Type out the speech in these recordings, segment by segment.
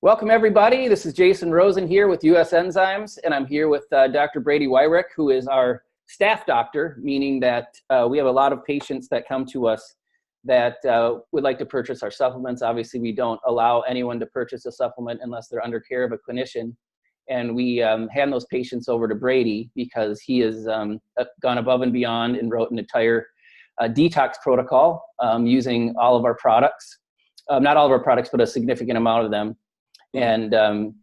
Welcome everybody. This is Jason Rozin here with US Enzymes, and I'm here with Dr. Brady Wirick, who is our staff doctor, meaning that we have a lot of patients that come to us that would like to purchase our supplements. Obviously, we don't allow anyone to purchase a supplement unless they're under care of a clinician. And we hand those patients over to Brady because he has gone above and beyond and wrote an entire detox protocol using all of our products. Not all of our products, but a significant amount of them. And,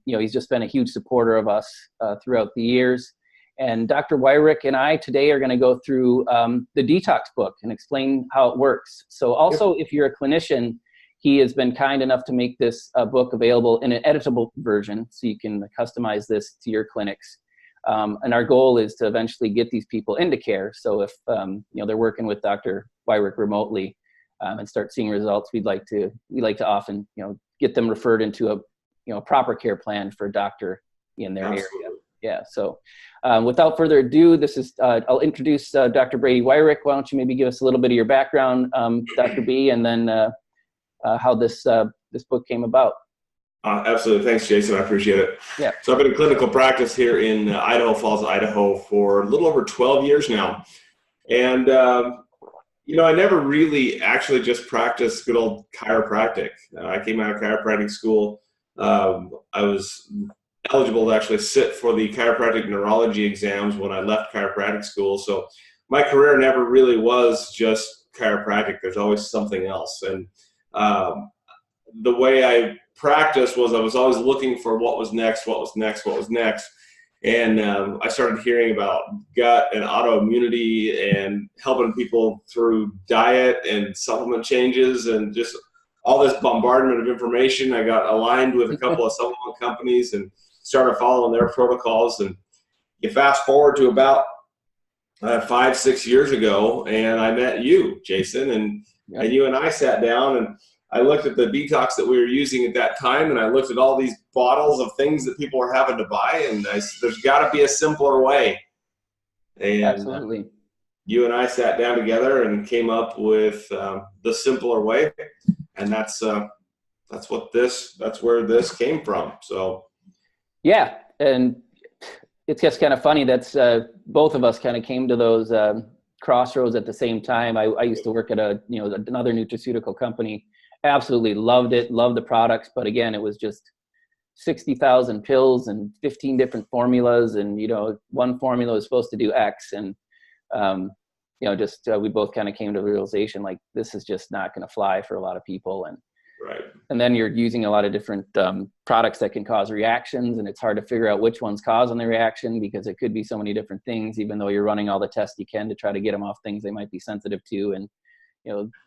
he's just been a huge supporter of us throughout the years. And Dr. Wirick and I today are going to go through the Detox book and explain how it works. So also, if you're a clinician, he has been kind enough to make this book available in an editable version so you can customize this to your clinics. And our goal is to eventually get these people into care. So if, they're working with Dr. Wirick remotely and start seeing results, we like to often, get them referred into a proper care plan for a doctor in their area. Yeah. So without further ado, this is, I'll introduce Dr. Brady Wirick. Why don't you maybe give us a little bit of your background, Dr. B, and then how this book came about. Absolutely. Thanks, Jason. I appreciate it. Yeah. So I've been in clinical practice here in Idaho Falls, Idaho for a little over 12 years now. And, I never really actually just practiced good old chiropractic. I came out of chiropractic school. I was eligible to actually sit for the chiropractic neurology exams when I left chiropractic school. So my career never really was just chiropractic. There's always something else. And the way I practiced was I was always looking for what was next. And I started hearing about gut and autoimmunity and helping people through diet and supplement changes and just all this bombardment of information. I got aligned with a couple of supplement companies and started following their protocols. And you fast forward to about 5-6 years ago, and I met you, Jason, and you and I sat down and I looked at the detox that we were using at that time, and I looked at all these bottles of things that people were having to buy, and I said, there's got to be a simpler way. And Absolutely. You and I sat down together and came up with the simpler way, and that's where this came from. So, yeah, and it's just kind of funny. That's both of us kind of came to those crossroads at the same time. I used to work at another nutraceutical company. Absolutely loved it, loved the products, but again, it was just 60,000 pills and 15 different formulas, and one formula is supposed to do X, and we both kind of came to the realization like this is just not going to fly for a lot of people, and right. And then you're using a lot of different products that can cause reactions, and it's hard to figure out which one's causing the reaction because it could be so many different things, even though you're running all the tests you can to try to get them off things they might be sensitive to, and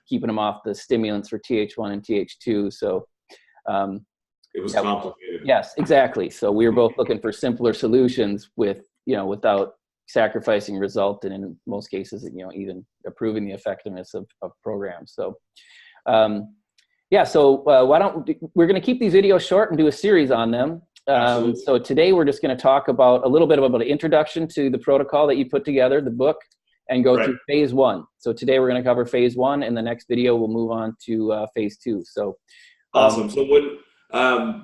keeping them off the stimulants for TH1 and TH2. So it was complicated. Yes, exactly. So we were both looking for simpler solutions with, without sacrificing result, and in most cases, even improving the effectiveness of programs. So, we're going to keep these videos short and do a series on them. So today we're just going to talk about a little bit about an introduction to the protocol that you put together, the book, and go through phase 1. So today we're going to cover phase 1, and the next video we'll move on to phase 2. So awesome. So when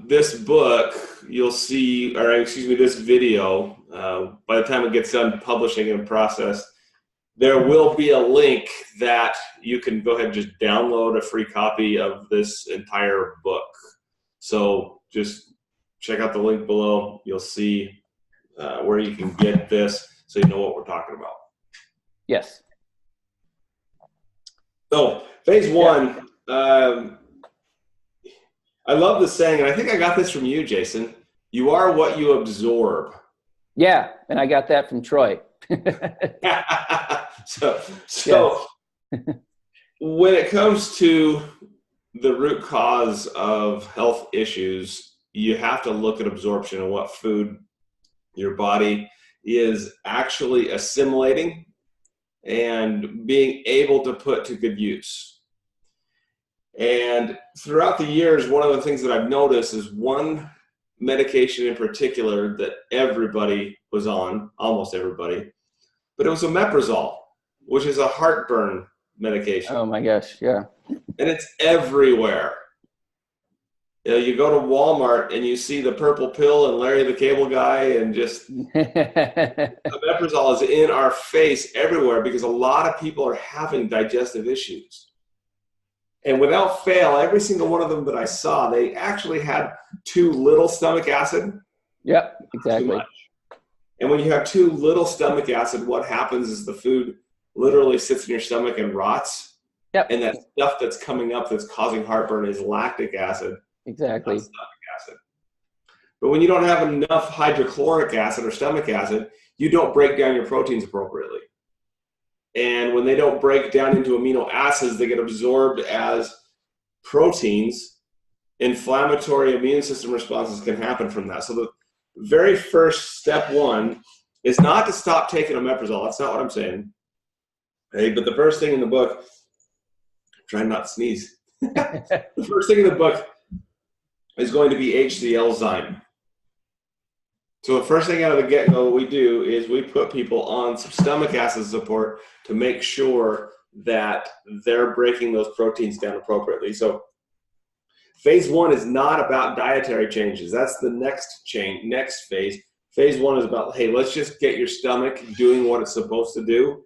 this book, you'll see, this video, by the time it gets done publishing and processed, there will be a link that you can go ahead and just download a free copy of this entire book. So just check out the link below. You'll see where you can get this so you know what we're talking about. Yes. So phase 1, I love the saying, and I think I got this from you, Jason. You are what you absorb. Yeah, and I got that from Troy. So when it comes to the root cause of health issues, you have to look at absorption and what food your body is actually assimilating and being able to put to good use. And throughout the years, one of the things that I've noticed is one medication in particular that everybody was on, almost everybody, but it was omeprazole, which is a heartburn medication. Oh my gosh, yeah. And it's everywhere. You know, you go to Walmart and you see the purple pill and Larry the Cable Guy, and just omeprazole is in our face everywhere because a lot of people are having digestive issues. And without fail, every single one of them that I saw, they actually had too little stomach acid. Yep, exactly. Too much. And when you have too little stomach acid, what happens is the food literally sits in your stomach and rots. Yep. And that stuff that's coming up that's causing heartburn is lactic acid. Exactly. Not stomach acid. But when you don't have enough hydrochloric acid or stomach acid, you don't break down your proteins appropriately. And when they don't break down into amino acids, they get absorbed as proteins. Inflammatory immune system responses can happen from that. So the very first step one is not to stop taking omeprazole. That's not what I'm saying. Okay, but the first thing in the book, I'm trying not to sneeze. The first thing in the book is going to be HCl-zyme. So the first thing out of the get-go what we do is we put people on some stomach acid support to make sure that they're breaking those proteins down appropriately. So phase one is not about dietary changes. That's the next phase. Phase one is about, hey, let's just get your stomach doing what it's supposed to do.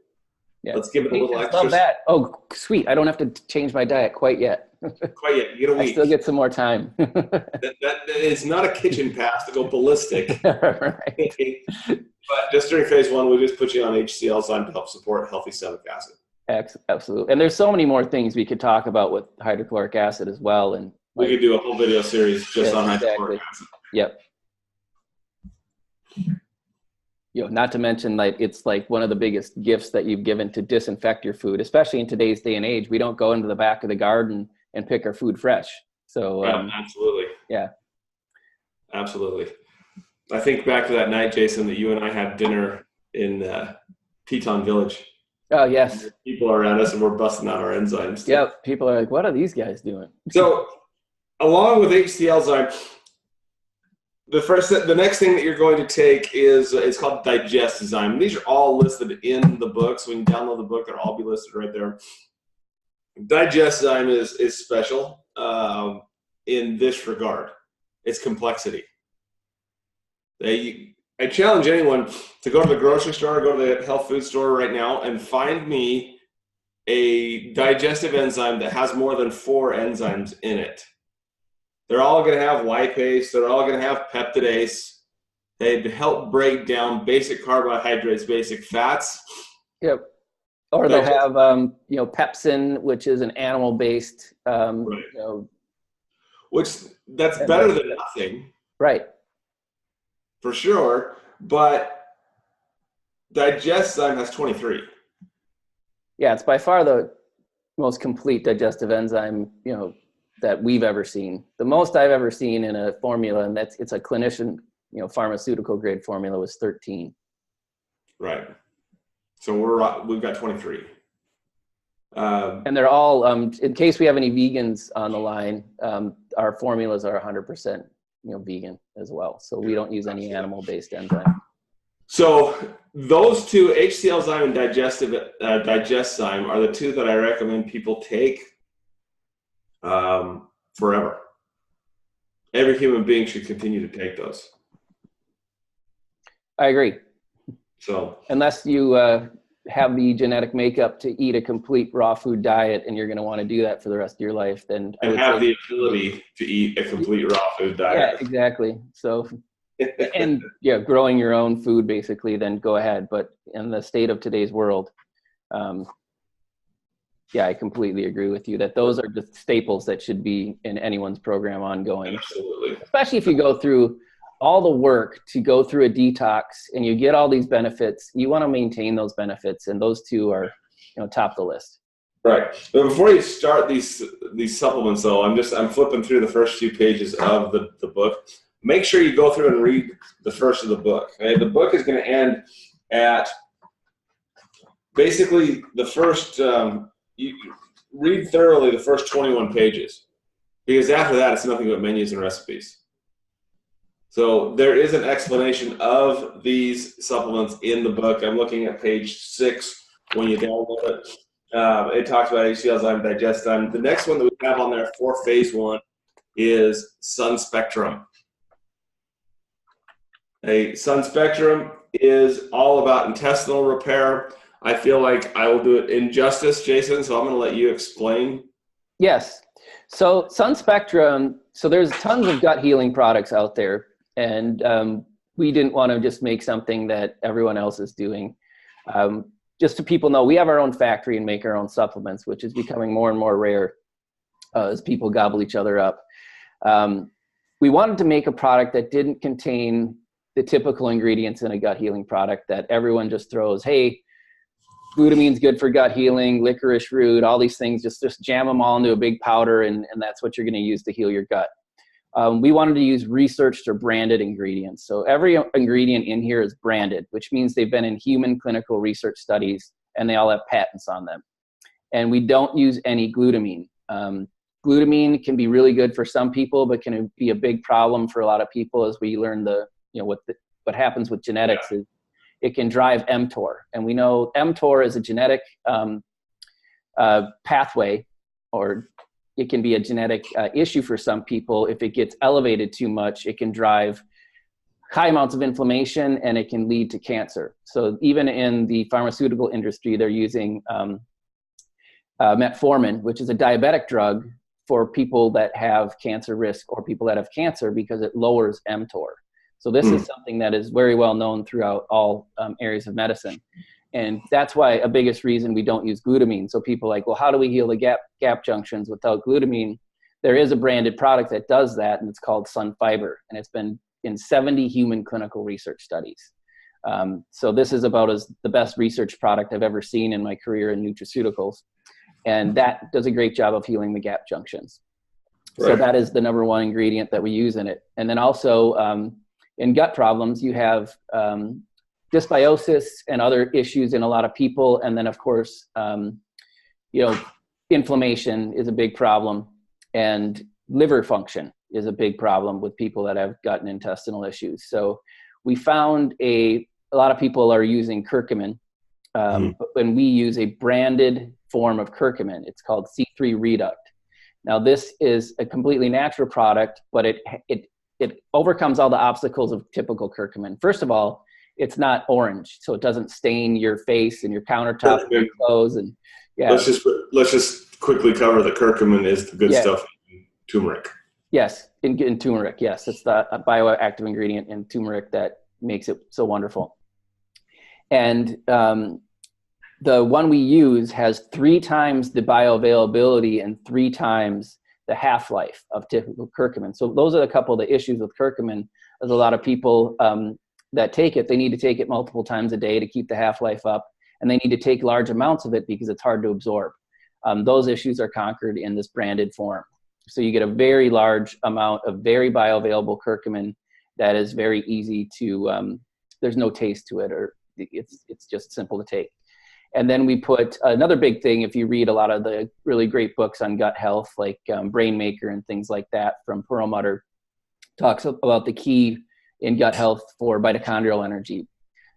Yeah. Let's give it a little extra. Love that. Oh, sweet. I don't have to change my diet quite yet. Quite yet. You get a week. I still get some more time. that is not a kitchen pass to go ballistic. Right. But just during phase one, we just put you on HCl-zyme to help support healthy stomach acid. Absolutely. And there's so many more things we could talk about with hydrochloric acid as well. And we could do a whole video series just on hydrochloric acid. Yep. You know, not to mention, like, it's like one of the biggest gifts that you've given to disinfect your food, especially in today's day and age. We don't go into the back of the garden and pick our food fresh. So absolutely. Yeah. Absolutely. I think back to that night, Jason, that you and I had dinner in Teton Village. Oh, yes. People are around us and we're busting out our enzymes. Yep. People are like, what are these guys doing? So along with HCl-zyme, the next thing that you're going to take is it's called Digest-zyme. These are all listed in the book, so when you download the book, they'll all be listed right there. Digest-zyme is special in this regard. It's complexity. I challenge anyone to go to the grocery store or go to the health food store right now and find me a digestive enzyme that has more than 4 enzymes in it. They're all going to have lipase. They're all going to have peptidase. They help break down basic carbohydrates, basic fats. Yep. Or they'll have, pepsin, which is an animal-based, right. That's better than nothing. Right. For sure. But Digest-zyme has 23. Yeah, it's by far the most complete digestive enzyme, that we've ever seen. The most I've ever seen in a formula, and it's a clinician, pharmaceutical grade formula, was 13. Right. So we've got 23. And they're all, in case we have any vegans on the line, our formulas are 100%, vegan as well. So we don't use any animal-based enzyme. So those two, HCl-zyme and Digest-zyme, are the two that I recommend people take forever. Every human being should continue to take those. I agree. So unless you have the genetic makeup to eat a complete raw food diet and you're going to want to do that for the rest of your life, then I would have the ability to eat a complete raw food diet. Yeah, exactly. So and growing your own food, basically, then go ahead. But in the state of today's world, I completely agree with you that those are just staples that should be in anyone's program ongoing. Absolutely. Especially if you go through all the work to go through a detox and you get all these benefits, you want to maintain those benefits, and those two are, top of the list. Right. But before you start these supplements, though, I'm flipping through the first few pages of the book. Make sure you go through and read the first of the book. Okay? The book is going to end at basically the first. You read thoroughly the first 21 pages, because after that it's nothing but menus and recipes. So there is an explanation of these supplements in the book. I'm looking at page 6 when you download it. It talks about HCl-zyme, Digest-zyme. The next one that we have on there for phase 1 is Sun Spectrum. Sun Spectrum is all about intestinal repair. I feel like I will do it injustice, Jason, so I'm going to let you explain. Yes. So Sun Spectrum, so there's tons of gut healing products out there, and we didn't want to just make something that everyone else is doing. Just so people know, we have our own factory and make our own supplements, which is becoming more and more rare as people gobble each other up. We wanted to make a product that didn't contain the typical ingredients in a gut healing product that everyone just throws. Hey, glutamine's good for gut healing, licorice root, all these things, just jam them all into a big powder, and that's what you're going to use to heal your gut. We wanted to use researched or branded ingredients. So every ingredient in here is branded, which means they've been in human clinical research studies, and they all have patents on them. And we don't use any glutamine. Glutamine can be really good for some people, but can be a big problem for a lot of people. As we learn what happens with genetics is it can drive mTOR. And we know mTOR is a genetic pathway, or it can be a genetic issue for some people. If it gets elevated too much, it can drive high amounts of inflammation, and it can lead to cancer. So even in the pharmaceutical industry, they're using metformin, which is a diabetic drug for people that have cancer risk or people that have cancer, because it lowers mTOR. So this is something that is very well known throughout all areas of medicine. And that's why a biggest reason we don't use glutamine. So people are like, well, how do we heal the gap junctions without glutamine? There is a branded product that does that, and it's called Sun Fiber, and it's been in 70 human clinical research studies. So this is about the best research product I've ever seen in my career in nutraceuticals. And that does a great job of healing the gap junctions. Right. So that is the number one ingredient that we use in it. And then also in gut problems, you have dysbiosis and other issues in a lot of people. And then of course, inflammation is a big problem, and liver function is a big problem with people that have gut and intestinal issues. So we found a lot of people are using curcumin, but when we use a branded form of curcumin, it's called C3 Reduct. Now this is a completely natural product, but it overcomes all the obstacles of typical curcumin. First of all, it's not orange, so it doesn't stain your face and your countertop and your clothes. And yeah, let's just quickly cover the curcumin is the good stuff in turmeric. Yes, in turmeric. Yes, it's the bioactive ingredient in turmeric that makes it so wonderful. And the one we use has 3 times the bioavailability and 3 times the half-life of typical curcumin. So those are a couple of the issues with curcumin. There's a lot of people that take it. They need to take it multiple times a day to keep the half-life up, and they need to take large amounts of it because it's hard to absorb. Those issues are conquered in this branded form. So you get a very large amount of very bioavailable curcumin that is very easy to, there's no taste to it, or it's just simple to take. And then we put another big thing, if you read a lot of the really great books on gut health, like Brain Maker and things like that from Perlmutter, talks about the key in gut health for mitochondrial energy.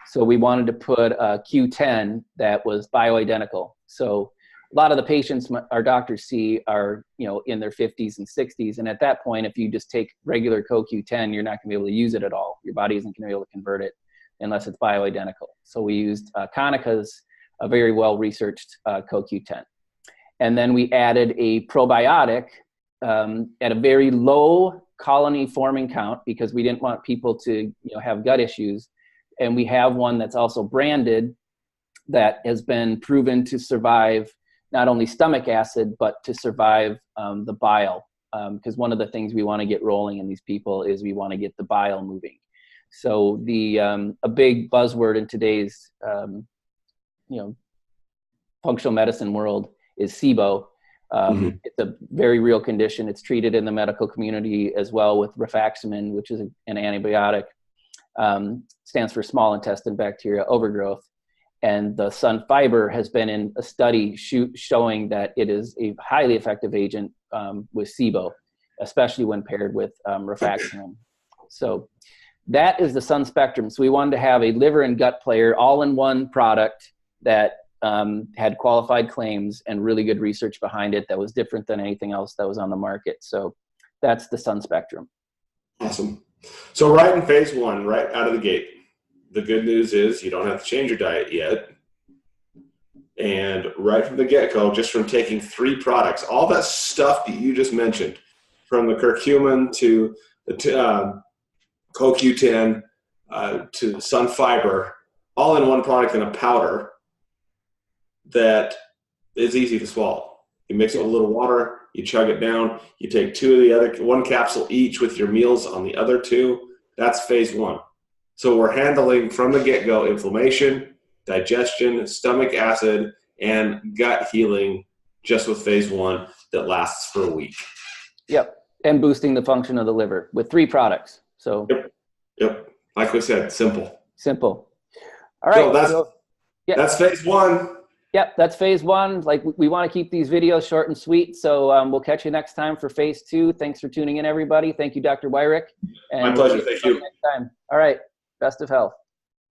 So we wanted to put a Q10 that was bioidentical. So a lot of the patients our doctors see are, in their 50s and 60s. And at that point, if you just take regular CoQ10, you're not going to be able to use it at all. Your body isn't going to be able to convert it unless it's bioidentical. So we used Konicka's a very well-researched CoQ10. And then we added a probiotic at a very low colony forming count because we didn't want people to have gut issues. And we have one that's also branded that has been proven to survive not only stomach acid, but to survive the bile. Because one of the things we want to get rolling in these people is we want to get the bile moving. So a big buzzword in today's functional medicine world is SIBO. It's a very real condition. It's treated in the medical community as well with rifaximin, which is an antibiotic. Stands for small intestine bacteria overgrowth. And the Sun Fiber has been in a study showing that it is a highly effective agent with SIBO, especially when paired with rifaximin. So that is the Sun Spectrum. So we wanted to have a liver and gut player all-in-one product that had qualified claims and really good research behind it that was different than anything else that was on the market. So that's the sun spectrum. Awesome. So right in phase 1, right out of the gate, the good news is you don't have to change your diet yet. And right from the get-go, just from taking 3 products, all that stuff that you just mentioned, from the curcumin to the CoQ10 to the sun fiber, all in one product in a powder that is easy to swallow. You mix it with a little water, you chug it down, you take 2 of the other, 1 capsule each with your meals on the other 2. That's phase 1. So we're handling from the get-go inflammation, digestion, stomach acid, and gut healing just with phase 1 that lasts for a week. Yep. And boosting the function of the liver with 3 products. So Yep. Like we said, simple. Simple. All right. So that's phase 1. Yep, that's phase 1. Like, we want to keep these videos short and sweet. So we'll catch you next time for phase 2. Thanks for tuning in, everybody. Thank you, Dr. Wirick. And my pleasure. Thank you. Next time. All right. Best of health.